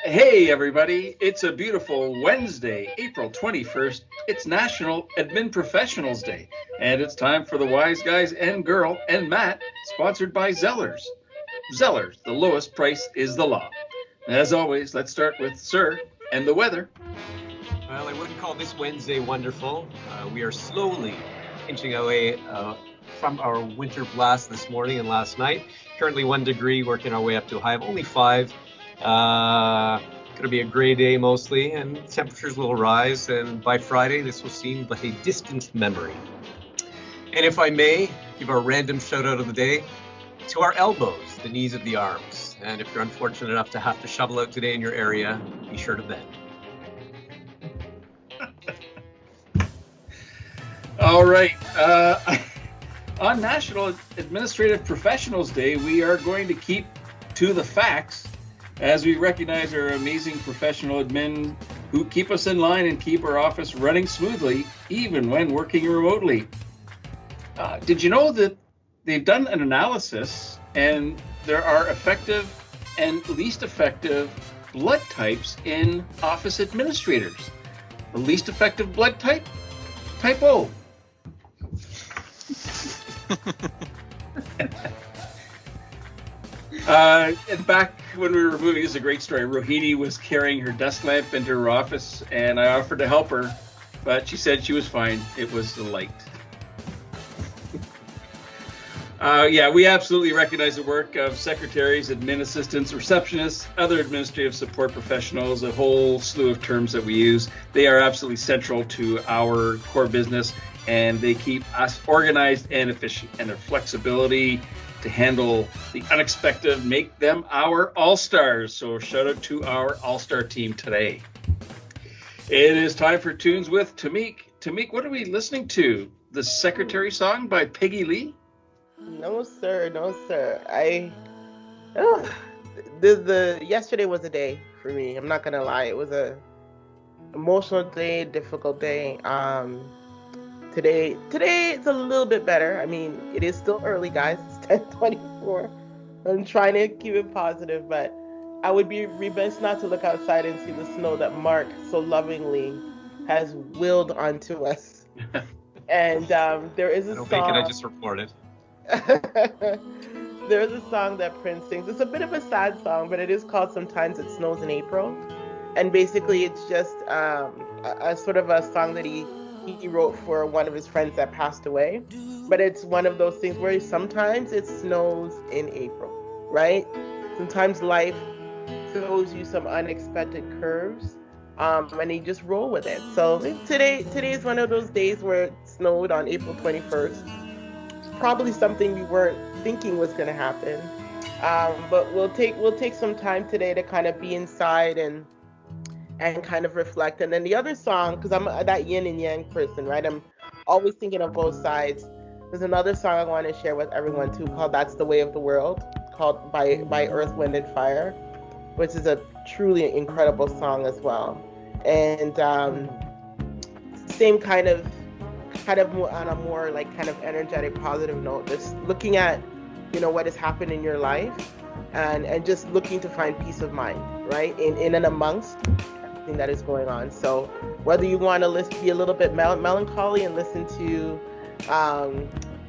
Hey, everybody. It's a beautiful Wednesday, April 21st. It's National Admin Professionals Day. And it's time for the Wise Guys and Girl and Matt, sponsored by Zellers. Zellers, the lowest price is the law. As always, let's start with Sir and the weather. Well, I wouldn't call this Wednesday wonderful. We are slowly inching away from our winter blast this morning and last night. Currently 1 degree, working our way up to a high of only 5. Going to be a gray day mostly, and temperatures will rise, and by Friday this will seem like a distant memory. And if I may, give our random shout out of the day to our elbows, the knees of the arms. And if you're unfortunate enough to have to shovel out today in your area, be sure to bend. All right. On National Administrative Professionals Day, we are going to keep to the facts as we recognize our amazing professional admin who keep us in line and keep our office running smoothly, even when working remotely. Did you know that they've done an analysis and there are effective and least effective blood types in office administrators? The least effective blood type? Type O. And back when we were moving, this is a great story. Rohini was carrying her desk lamp into her office, and I offered to help her, but she said she was fine. It was the light. Yeah, we absolutely recognize the work of secretaries, admin assistants, receptionists, other administrative support professionals, a whole slew of terms that we use. They are absolutely central to our core business, and they keep us organized and efficient, and their flexibility to handle the unexpected make them our all-stars. So shout out to our all-star team today. It is time for Tunes with Tamik. Tamik, what are we listening to? The Secretary song by Peggy Lee? No, sir. No, sir. The yesterday was a day for me. I'm not gonna lie. It was a emotional day, difficult day. Today it's a little bit better. I mean, it is still early, guys. It's 10:24. I'm trying to keep it positive, but I would be remiss not to look outside and see the snow that Mark so lovingly has willed onto us. And there is a song. I don't think I just reported. There is a song that Prince sings. It's a bit of a sad song, but it is called "Sometimes It Snows in April," and basically it's just a sort of a song that he wrote for one of his friends that passed away. But it's one of those things where sometimes it snows in April, right? Sometimes life throws you some unexpected curves, and you just roll with it. So today is one of those days where it snowed on April 21st. Probably something we weren't thinking was going to happen, but we'll take some time today to kind of be inside and kind of reflect. And then the other song, because I'm that yin and yang person, right? I'm always thinking of both sides. There's another song I want to share with everyone too, called "That's the Way of the World," called by Earth, Wind and Fire, which is a truly incredible song as well. And same kind of more, on a more like kind of energetic, positive note, just looking at, what has happened in your life and just looking to find peace of mind, right? In and amongst everything that is going on. So whether you want to be a little bit melancholy and listen to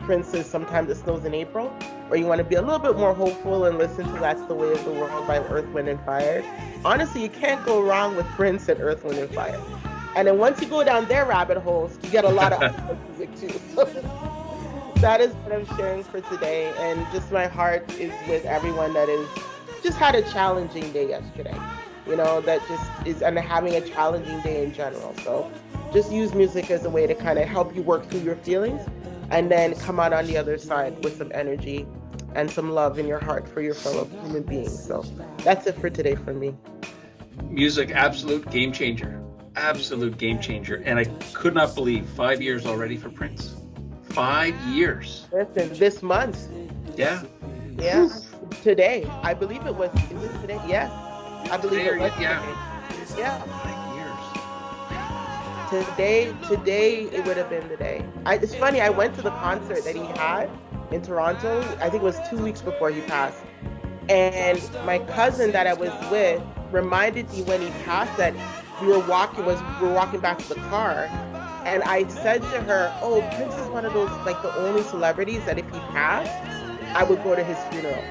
Prince's "Sometimes It Snows in April," or you want to be a little bit more hopeful and listen to "That's the Way of the World" by Earth, Wind and Fire. Honestly, you can't go wrong with Prince and Earth, Wind and Fire. And then once you go down their rabbit holes, you get a lot of other music too. So that is what I'm sharing for today. And just my heart is with everyone that is just had a challenging day yesterday. That just is, and having a challenging day in general. So just use music as a way to kind of help you work through your feelings and then come out on the other side with some energy and some love in your heart for your fellow human beings. So that's it for today from me. Music, absolute game changer. Absolute game changer. And I could not believe 5 years already for Prince. 5 years. Listen, this month. Yeah. Yeah. Today. I believe it was. Is it today? Yeah. I believe it was yeah. today. Yeah. 5 years. Today it would have been the day. It's funny, I went to the concert that he had in Toronto. I think it was 2 weeks before he passed. And my cousin that I was with, reminded me when he passed that we were walking back to the car, and I said to her, "Oh, Prince is one of those like the only celebrities that if he passed, I would go to his funeral."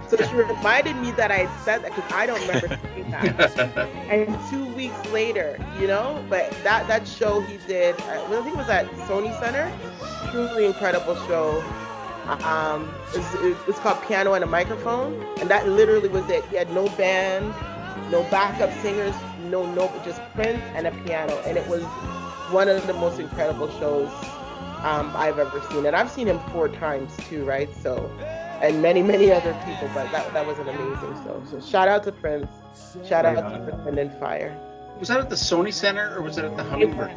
So she reminded me that I had said that because I don't remember saying that. And 2 weeks later, but that show he did, I think it was at Sony Center, truly incredible show. It's called Piano and a Microphone, and that literally was it. He had no band, no backup singers, no, just Prince and a piano, and it was one of the most incredible shows I've ever seen. And I've seen him 4 times too, right? So. And many, many other people, but that was an amazing show. So shout out to Prince. Shout out to Earth, Wind & Fire. Was that at the Sony Center or was it at the Hummingbird?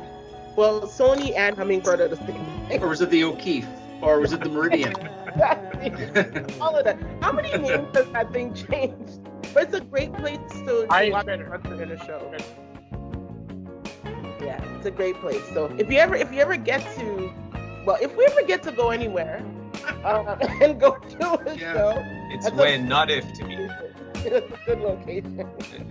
Well, Sony and Hummingbird are the same thing. Or was it the O'Keefe? Or was it the Meridian? All of that. How many names has that thing changed? But it's a great place to watch a concert and a show. Yeah, it's a great place. So if we ever get to go anywhere, and go to a show. It's when, not if, Tamik. It's a good location.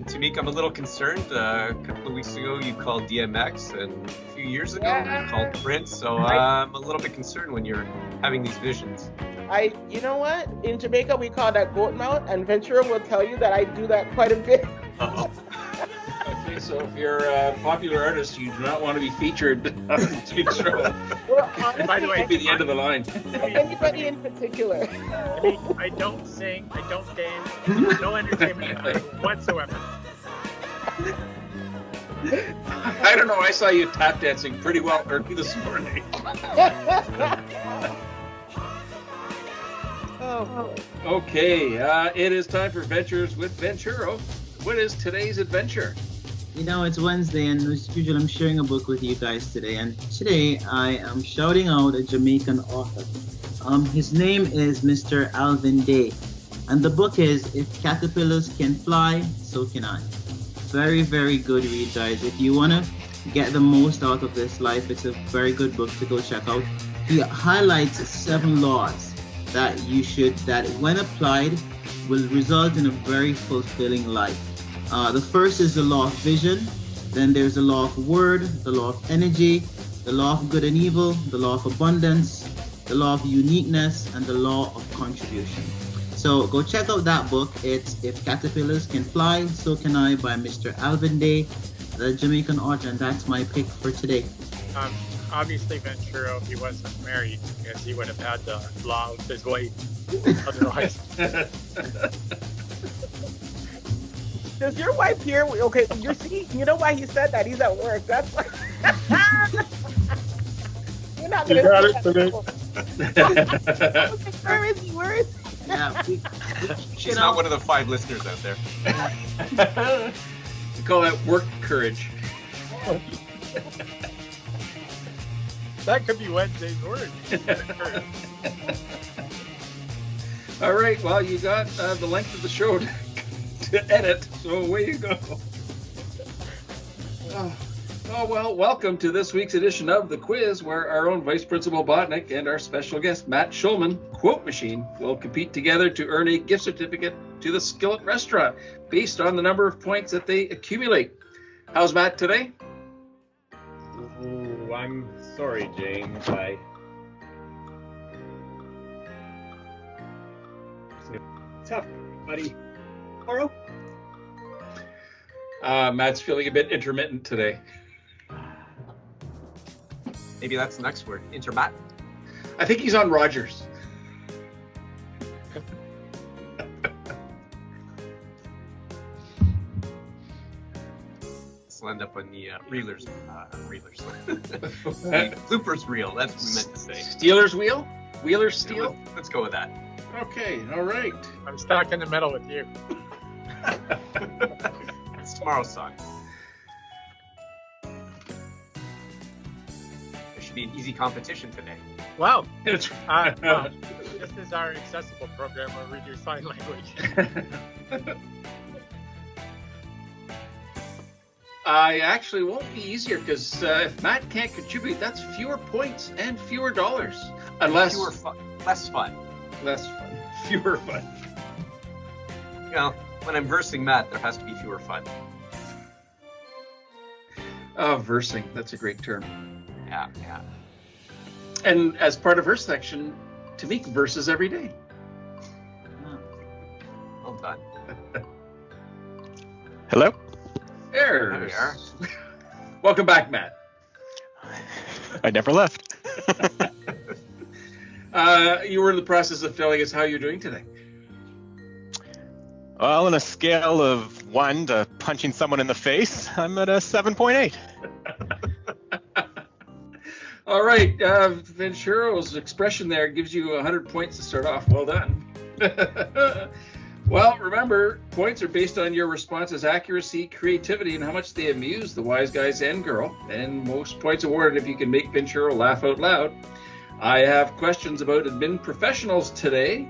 Tamik, I'm a little concerned. A couple of weeks ago, you called DMX, and a few years ago, you called Prince. So I'm a little bit concerned when you're having these visions. You know what? In Jamaica, we call that goat mouth, and Ventura will tell you that I do that quite a bit. Uh-oh. Okay, so if you're a popular artist, you do not want to be featured on Tamik's show. Well, honestly, by the way, It'd be the end of the line. Anybody in particular? I don't sing, I don't dance, no entertainment whatsoever. I don't know. I saw you tap dancing pretty well early this morning. Oh. Okay, it is time for Ventures with Venturo. What is today's adventure? It's Wednesday, and as usual, I'm sharing a book with you guys today. And today, I am shouting out a Jamaican author. His name is Mr. Alvin Day, and the book is "If Caterpillars Can Fly, So Can I." Very, very good read, guys. If you want to get the most out of this life, it's a very good book to go check out. He highlights 7 laws that when applied, will result in a very fulfilling life. The first is the law of vision. Then there's the law of word, the law of energy, the law of good and evil, the law of abundance, the law of uniqueness, and the law of contribution. So go check out that book. It's If Caterpillars Can Fly, So Can I by Mr. Alvin Day, the Jamaican author, and that's my pick for today. Obviously, Ventura, if he wasn't married, because he would have had the law of his wife. Otherwise. Does your wife hear? Okay, you know why he said that? He's at work. That's why. You're not You got it, Where is he? Where is he? Yeah, She's not one of the 5 listeners out there. We call that work courage. That could be Wednesday's word. All right, well, you got the length of the show to edit, so away you go. Oh, well, welcome to this week's edition of The Quiz, where our own Vice Principal Botnick and our special guest, Matt Schulman, Quote Machine, will compete together to earn a gift certificate to the Skillet Restaurant based on the number of points that they accumulate. How's Matt today? Ooh, I'm sorry, James. Tough, buddy. Tomorrow? Matt's feeling a bit intermittent today. Maybe that's the next word. Intermat. I think he's on Rogers. This will end up on the reelers. Bloopers reel. That's what we meant to say. Steelers wheel? Wheeler's steel? Let's go with that. Okay, all right. I'm stuck in the middle with you. It's tomorrow's song. There should be an easy competition today. Wow. It's This is our accessible program where we do sign language. I actually won't be easier because if Matt can't contribute, that's fewer points and fewer dollars. Unless less fun. Less fun. Fewer fun. You know, when I'm versing Matt, there has to be fewer fun. Versing. That's a great term. Yeah. And as part of her section, Tamik verses every day. Well done. Hello? There we are. Welcome back, Matt. I never left. You were in the process of telling us how you're doing today. Well, on a scale of 1 to punching someone in the face, I'm at a 7.8. All right, Venturo's expression there gives you 100 points to start off. Well done. Well, remember, points are based on your response's accuracy, creativity, and how much they amuse the wise guys and girl. And most points awarded if you can make Venturo laugh out loud. I have questions about admin professionals today.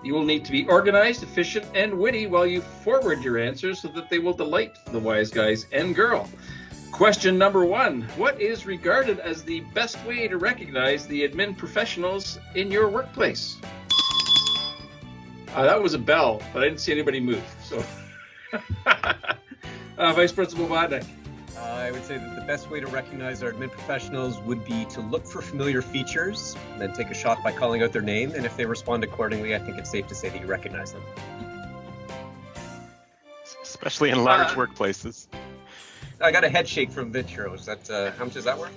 You will need to be organized, efficient, and witty while you forward your answers so that they will delight the wise guys and girl. Question number 1. What is regarded as the best way to recognize the admin professionals in your workplace? That was a bell, but I didn't see anybody move. So, Vice Principal Vodnik. I would say that the best way to recognize our admin professionals would be to look for familiar features and then take a shot by calling out their name. And if they respond accordingly, I think it's safe to say that you recognize them. Especially in large workplaces. I got a head shake from Venturo. Is that how much is that worth?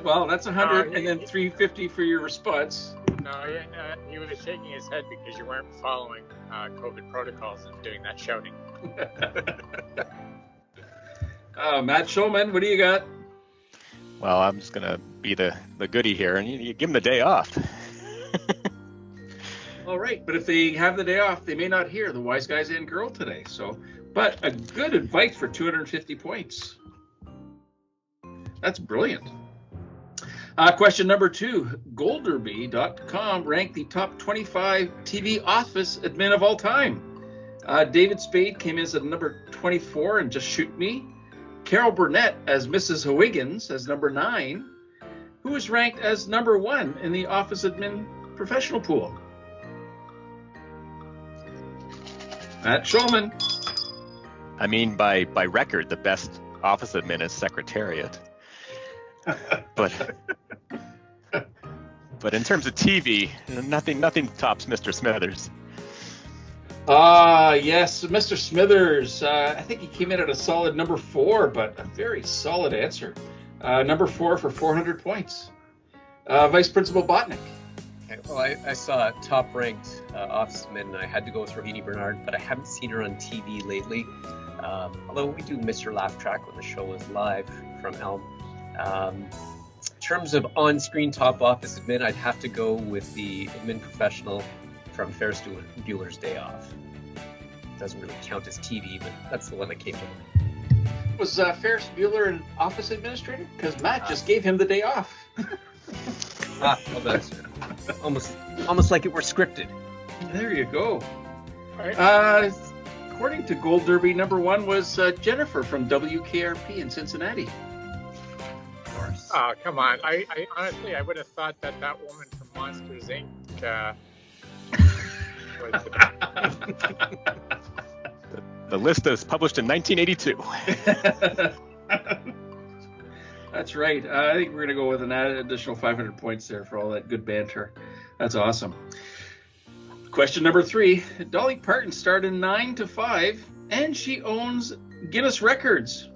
Well, that's 100 and then 350 for your response. No, he was shaking his head because you weren't following COVID protocols and doing that shouting. Matt Shulman, what do you got? Well, I'm just going to be the goodie here, and you give them the day off. All right, but if they have the day off, they may not hear the wise guys and girl today. So, but a good advice for 250 points. That's brilliant. Question number 2. Golderby.com ranked the top 25 TV office admin of all time. David Spade came in as at number 24 and Just Shoot Me. Carol Burnett as Mrs. Huygens as number 9. Who was ranked as number 1 in the office admin professional pool? Matt Shulman. I mean, by record, the best office admin is Secretariat. But in terms of TV, nothing tops Mr. Smithers. Yes, Mr. Smithers. I think he came in at a solid number 4, but a very solid answer. Number 4 for 400 points. Vice Principal Botnick. Okay, well, I saw a top-ranked office admin, and I had to go with Rohini Bernard, but I haven't seen her on TV lately. Although we do miss her laugh track when the show is live from Elm. In terms of on-screen top office admin, I'd have to go with the admin professional from Ferris Bueller's Day Off. It doesn't really count as TV, but that's the one that came to mind. Was Ferris Bueller an office administrator? Because Matt just gave him the day off. Well, that's almost like it were scripted. There you go. All right. According to Gold Derby, number 1 was Jennifer from WKRP in Cincinnati. Of course. Oh, come on. I honestly, I would have thought that woman from Monsters, Inc. Was The list is published in 1982. That's right. I think we're going to go with an additional 500 points there for all that good banter. That's awesome. Question number 3. Dolly Parton starred in 9 to 5, and she owns Guinness records.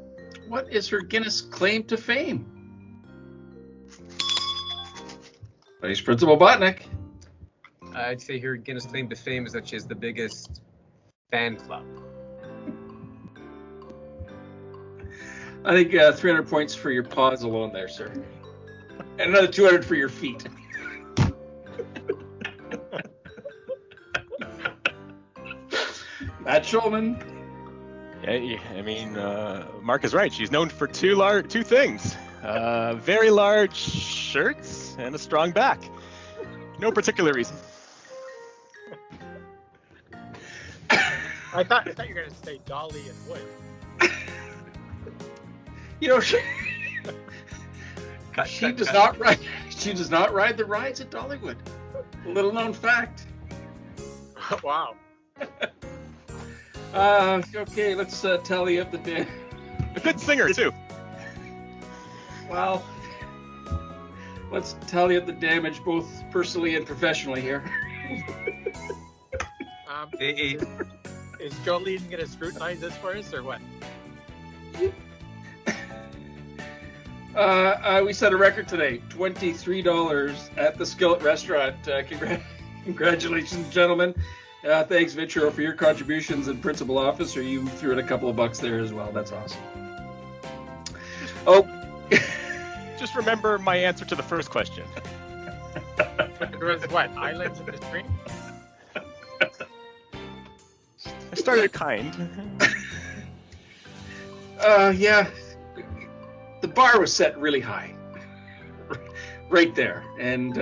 What is her Guinness claim to fame? Vice Principal Botnick. I'd say her Guinness claim to fame is that she has the biggest fan club. I think 300 points for your paws alone there, sir. And another 200 for your feet. Matt Shulman. Yeah, I mean, Mark is right. She's known for two things. Very large shirts and a strong back. No particular reason. I thought you were going to say Dolly and Wood. You know, she does not ride the rides at Dollywood. A little known fact. Wow. Okay, let's tally up the day. A good singer too. Well, let's tally up the damage both personally and professionally here. Hey, Is Jolene going to scrutinize this for us or what? We set a record today, $23 at the Skillet Restaurant. Congratulations, gentlemen. Thanks, Ventura, for your contributions, and Principal Officer, you threw in a couple of bucks there as well. That's awesome. Oh, Just remember my answer to the first question. There was what? Islands in the stream? I started kind. Yeah, the bar was set really high, right there, and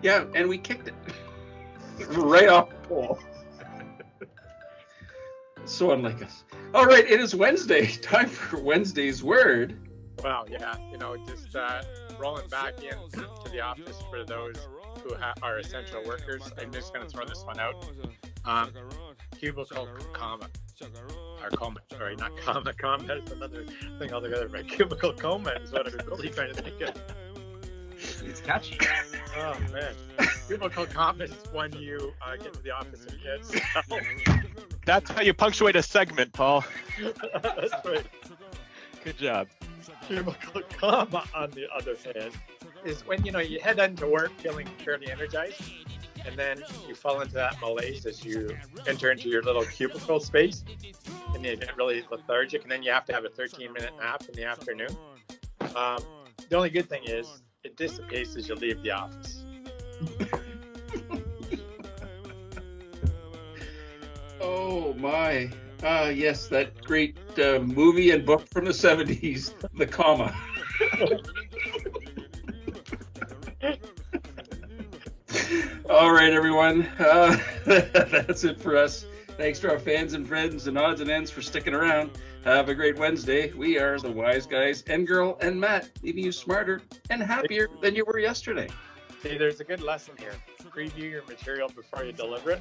yeah, and we kicked it right off the pole. So unlike us. All right, it is Wednesday. Time for Wednesday's word. Well, yeah, just rolling back in to the office for those who are essential workers. I'm just going to throw this one out. Cubicle coma. Or coma, sorry, not coma. Coma is another thing altogether, but cubicle coma is what I'm really trying to think of. it's catchy. Oh, man. Cubicle coma is when you get to the office and get smell. That's how you punctuate a segment, Paul. That's right. Good job. Cubicle coma, on the other hand, is when you head into work feeling fairly energized, and then you fall into that malaise as you enter into your little cubicle space, and you get really lethargic, and then you have to have a 13-minute nap in the afternoon. The only good thing is it dissipates as you leave the office. Oh my. Yes, that great movie and book from the 70s, The Comma. All right, everyone. That's it for us. Thanks to our fans and friends and odds and ends for sticking around. Have a great Wednesday. We are the Wize Guys and Girl and Matt, leaving you smarter and happier than you were yesterday. See, there's a good lesson here. Preview your material before you deliver it.